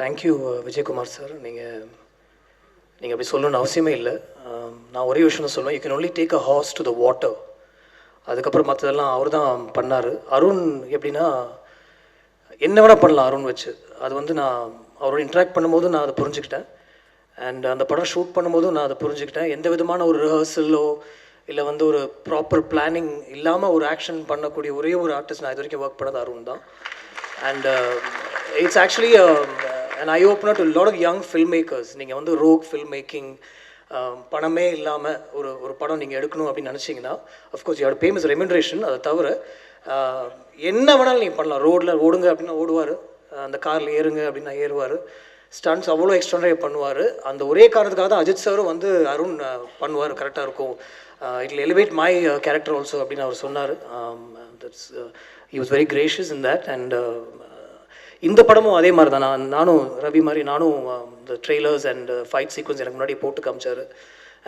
Thank you Vijayakumar sir. நீங்கள் அப்படி சொல்லணும்னு அவசியமே இல்லை. நான் ஒரே விஷயம் தான் சொல்லுவேன், you can only take a horse to the water. அதுக்கப்புறம் மற்றதெல்லாம் அவர் தான் பண்ணார். அருண் எப்படின்னா என்ன வேணால் பண்ணலாம் அருண் வச்சு. அது வந்து நான் அவரோட இன்ட்ராக்ட் பண்ணும்போது நான் அதை புரிஞ்சுக்கிட்டேன். அண்ட் அந்த படம் ஷூட் பண்ணும்போதும் நான் அதை புரிஞ்சுக்கிட்டேன். எந்த விதமான ஒரு ரிஹர்சலோ இல்லை வந்து ஒரு ப்ராப்பர் பிளானிங் இல்லாமல் ஒரு ஆக்ஷன் பண்ணக்கூடிய ஒரே ஒரு ஆர்டிஸ்ட் நான் இது வரைக்கும் ஒர்க் பண்ணது அருண் தான். And it's actually an eye-opener to a lot of young filmmakers. நீங்கள் வந்து ரோக் ஃபில்ம் மேக்கிங் பணமே இல்லாமல் ஒரு படம் நீங்கள் எடுக்கணும் அப்படின்னு நினச்சிங்கன்னா அஃப்கோர்ஸ் யோட பேமஸ் ரெம்யூனரேஷன். அதை தவிர என்ன வேணாலும் நீங்கள் பண்ணலாம். ரோடில் ஓடுங்க அப்படின்னா ஓடுவார், அந்த காரில் ஏறுங்க அப்படின்னா ஏறுவார், ஸ்டண்ட்ஸ் அவ்வளோ எக்ஸ்ட்ரானரி பண்ணுவார். அந்த ஒரே காரணத்துக்காக தான் அஜித் சாரும் வந்து அருண் பண்ணுவார், கரெக்டாக இருக்கும், it will elevate my character also அப்படின்னு அவர் சொன்னார். That's he was very gracious in that. And இந்த படமும் அதே மாதிரி தான். நானும் ரவி மாதிரி நானும் இந்த ட்ரெய்லர்ஸ் அண்ட் ஃபைட் சீக்வன்ஸ் எனக்கு முன்னாடி போட்டு காமிச்சார்.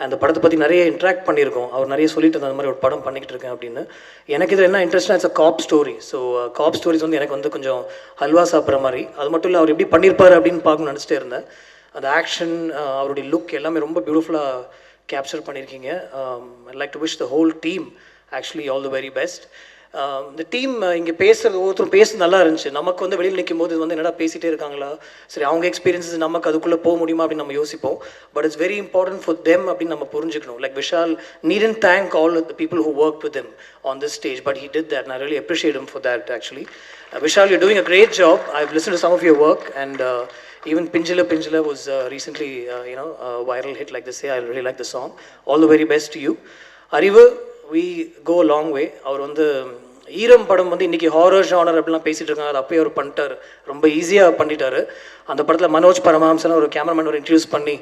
அந்த படத்தை பற்றி நிறைய இன்ட்ராக்ட் பண்ணியிருக்கோம். அவர் நிறைய சொல்லிட்டு அந்த மாதிரி ஒரு படம் பண்ணிக்கிட்டு இருக்கேன் அப்படின்னு. எனக்கு இதில் என்ன இன்ட்ரெஸ்ட்னா it's a cop story. So cop stories வந்து எனக்கு வந்து கொஞ்சம் ஹல்வா சாப்பிட்ற மாதிரி. அது மட்டும் இல்லை, அவர் எப்படி பண்ணியிருப்பார் அப்படின்னு பார்க்கணும்னு நினச்சிட்டே இருந்தேன். அந்த ஆக்ஷன், அவருடைய லுக் எல்லாமே ரொம்ப பியூட்டிஃபுல்லாக கேப்சர் பண்ணியிருக்கீங்க. I like to wish the whole team actually all the very best. இந்த டீம் இங்கே பேசுகிறது, ஒவ்வொருத்தரும் பேசுறது நல்லா இருந்துச்சு. நமக்கு வந்து வெளியில் நிற்கும் போது வந்து என்னடா பேசிகிட்டே இருக்காங்களா, சரி அவங்க எக்ஸ்பீரியன்ஸஸ் நமக்கு அதுக்குள்ளே போக முடியுமா அப்படின்னு நம்ம யோசிப்போம். But it's very important for them அப்படின்னு நம்ம புரிஞ்சுக்கணும். Like Vishal needn't thank all the people who work with them on this stage, but he did that. நான் really appreciate him for that actually. Vishal, you're doing a great job. I've listened to some of your work, and even Pinjala was recently, a viral hit, like they say. I really like the song. All the very best to you. Arivu, we go a long way. அவர் வந்து ஈரம் படம் வந்து இன்றைக்கி horror genre அப்படிலாம் பேசிகிட்டு இருக்காங்க. அது அப்போயே அவர் பண்ணிட்டார், ரொம்ப ஈஸியாக பண்ணிட்டார். அந்த படத்தில் மனோஜ் பரமஹம்சன் ஒரு கேமராமேன் ஒரு இன்ட்ரடியூஸ் பண்ணி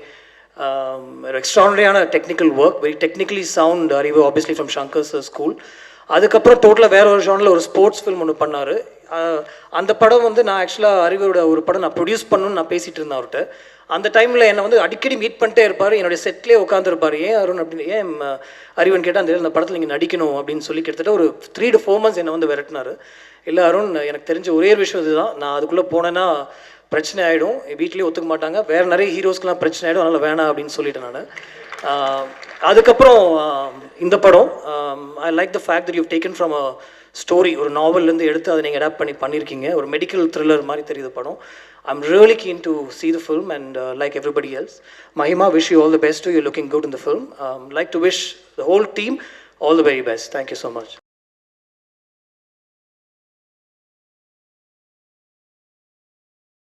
ஒரு எக்ஸ்ட்ரானரியான technical work, very technically sound. அறிவு ஆப்வியஸ்லி ஃப்ரம் ஷங்கர்ஸ் ஸ்கூல். அதுக்கப்புறம் டோட்டலாக வேற ஒரு ஜானரில் ஒரு ஸ்போர்ட்ஸ் ஃபில்ம் ஒன்று பண்ணார். அந்த படம் வந்து நான் ஆக்சுவலாக அறிவோட ஒரு படம் நான் ப்ரொடியூஸ் பண்ணணும்னு நான் பேசிகிட்டு இருந்தேன் அவர்கிட்ட. அந்த டைமில் என்னை வந்து அடிக்கடி மீட் பண்ணிட்டே இருப்பார், என்னுடைய செட்லேயே உட்காந்துருப்பார். ஏன் அருண் அப்படின்னு, ஏன் அறிவன் கேட்டால் அந்த படத்தில் நீங்கள் நடிக்கணும் அப்படின்னு சொல்லி கிட்டத்தட்ட ஒரு 3 to 4 months என்னை வந்து விரட்டினார். இல்லை அருண், எனக்கு தெரிஞ்ச ஒரே ஒரு விஷயம் இதுதான், நான் அதுக்குள்ளே போனேன்னா பிரச்சனை ஆகிடும், வீட்லேயே ஒத்துக்க மாட்டாங்க, வேறு நிறைய ஹீரோஸ்க்கெலாம் பிரச்சனை ஆகிடும், அதனால் வேணாம் அப்படின்னு சொல்லிட்டேன் நான். அதுக்கப்புறம் இந்த படம் I like the fact that you taken from a story, ஒரு நாவல்லேருந்து எடுத்து அதை நீங்கள் அடாப்ட் பண்ணியிருக்கீங்க. ஒரு மெடிக்கல் த்ரில்லர் மாதிரி தெரியுது படம். I'm really keen to see the film, and like everybody else, Mahima, wish you all the best too. You're looking good in the film. Like to wish the whole team all the very best. Thank you so much.